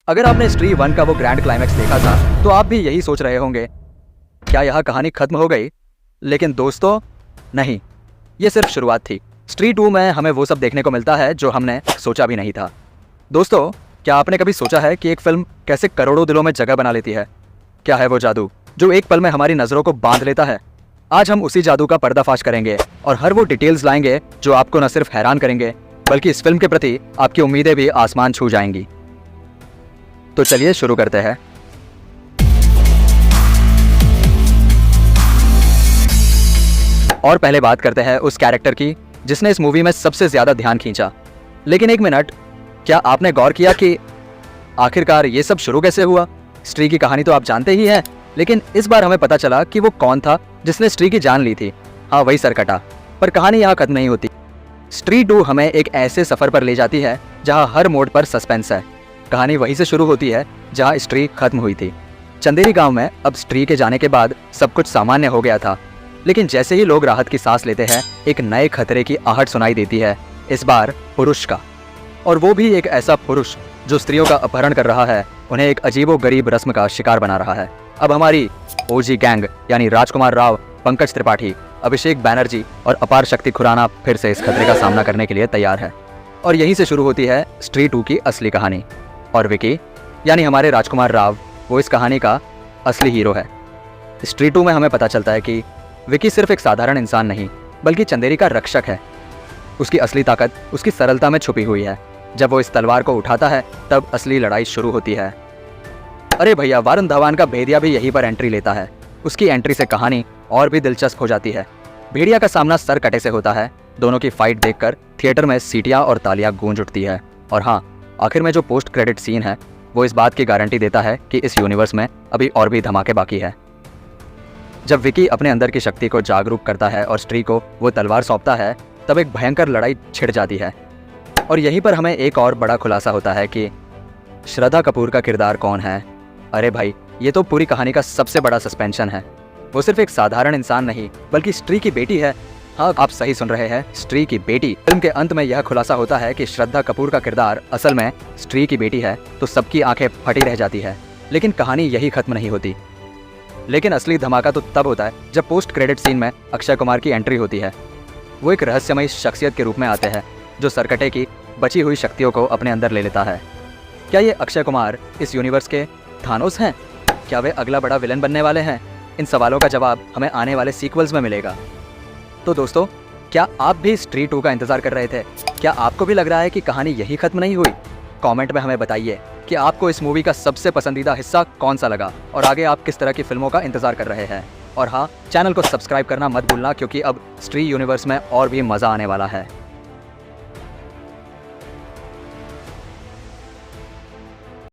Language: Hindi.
अगर आपने स्त्री 1 का वो ग्रैंड क्लाइमैक्स देखा था तो आप भी यही सोच रहे होंगे, क्या यह कहानी खत्म हो गई? लेकिन दोस्तों नहीं, ये सिर्फ शुरुआत थी। स्त्री 2 में हमें वो सब देखने को मिलता है जो हमने सोचा भी नहीं था। दोस्तों, क्या आपने कभी सोचा है कि एक फिल्म कैसे करोड़ों दिलों में जगह बना लेती है? क्या है वो जादू जो एक पल में हमारी नजरों को बांध लेता है? आज हम उसी जादू का पर्दाफाश करेंगे और हर वो डिटेल्स लाएंगे जो आपको न सिर्फ हैरान करेंगे बल्कि इस फिल्म के प्रति आपकी उम्मीदें भी आसमान छू जाएंगी। तो चलिए शुरू करते हैं। और पहले बात करते हैं उस कैरेक्टर की जिसने इस मूवी में सबसे ज्यादा ध्यान खींचा। लेकिन एक मिनट, क्या आपने गौर किया कि आखिरकार ये सब शुरू कैसे हुआ? स्त्री की कहानी तो आप जानते ही हैं, लेकिन इस बार हमें पता चला कि वो कौन था जिसने स्त्री की जान ली थी। हाँ, वही सरकटा। पर कहानी यहाँ खत्म नहीं होती। स्त्री 2 हमें एक ऐसे सफर पर ले जाती है जहाँ हर मोड़ पर सस्पेंस है। कहानी वहीं से शुरू होती है जहाँ स्त्री खत्म हुई थी। चंदेरी गांव में अब स्त्री के जाने के बाद सब कुछ सामान्य हो गया था, लेकिन जैसे ही लोग राहत की सांस लेते हैं, एक नए खतरे की आहट सुनाई देती है, इस बार पुरुष का। और वो भी एक ऐसा पुरुष जो स्त्रियों का अपहरण कर रहा है, उन्हें एक अजीबोगरीब रस्म का शिकार बना रहा है। अब हमारी ओजी गैंग यानी राजकुमार राव, पंकज त्रिपाठी, अभिषेक बैनर्जी और अपार शक्ति खुराना फिर से इस खतरे का सामना करने के लिए तैयार है। और यहीं से शुरू होती है स्त्री 2 की असली कहानी। और विकी यानी हमारे राजकुमार राव, वो इस कहानी का असली हीरो है। स्त्री 2 में हमें पता चलता है कि विकी सिर्फ एक साधारण इंसान नहीं बल्कि चंदेरी का रक्षक है। उसकी असली ताकत उसकी सरलता में छुपी हुई है। जब वो इस तलवार को उठाता है तब असली लड़ाई शुरू होती है। अरे भैया, वरुण धवन का भेदिया भी यहीं पर एंट्री लेता है। उसकी एंट्री से कहानी और भी दिलचस्प हो जाती है। भेड़िया का सामना सर कटे से होता है। दोनों की फाइट देखकर थिएटर में सीटियां और तालियां गूंज उठती है। और हाँ, आखिर में जो पोस्ट क्रेडिट सीन है वो इस बात की गारंटी देता है कि इस यूनिवर्स में अभी और भी धमाके बाकी है। जब विकी अपने अंदर की शक्ति को जागरूक करता है और स्त्री को वो तलवार सौंपता है, तब एक भयंकर लड़ाई छिड़ जाती है। और यहीं पर हमें एक और बड़ा खुलासा होता है कि श्रद्धा कपूर का किरदार कौन है। अरे भाई, ये तो पूरी कहानी का सबसे बड़ा सस्पेंशन है। वो सिर्फ एक साधारण इंसान नहीं बल्कि स्त्री की बेटी है। हाँ, आप सही सुन रहे हैं, स्त्री की बेटी। फिल्म के अंत में यह खुलासा होता है कि श्रद्धा कपूर का किरदार असल में स्त्री की बेटी है, तो सबकी आंखें फटी रह जाती है। लेकिन कहानी यही खत्म नहीं होती। लेकिन असली धमाका तो तब होता है जब पोस्ट क्रेडिट सीन में अक्षय कुमार की एंट्री होती है। वो एक रहस्यमयी शख्सियत के रूप में आते हैं जो सरकटे की बची हुई शक्तियों को अपने अंदर ले लेता है। क्या ये अक्षय कुमार इस यूनिवर्स के थानोस हैं? क्या वे अगला बड़ा विलन बनने वाले हैं? इन सवालों का जवाब हमें आने वाले सीक्वल्स में मिलेगा। तो दोस्तों, क्या आप भी स्त्री 2 का इंतजार कर रहे थे? क्या आपको भी लग रहा है कि कहानी यही खत्म नहीं हुई? कमेंट में हमें बताइए कि आपको इस मूवी का सबसे पसंदीदा हिस्सा कौन सा लगा और आगे आप किस तरह की फिल्मों का इंतजार कर रहे हैं। और हाँ, चैनल को सब्सक्राइब करना मत भूलना, क्योंकि अब स्त्री यूनिवर्स में और भी मज़ा आने वाला है।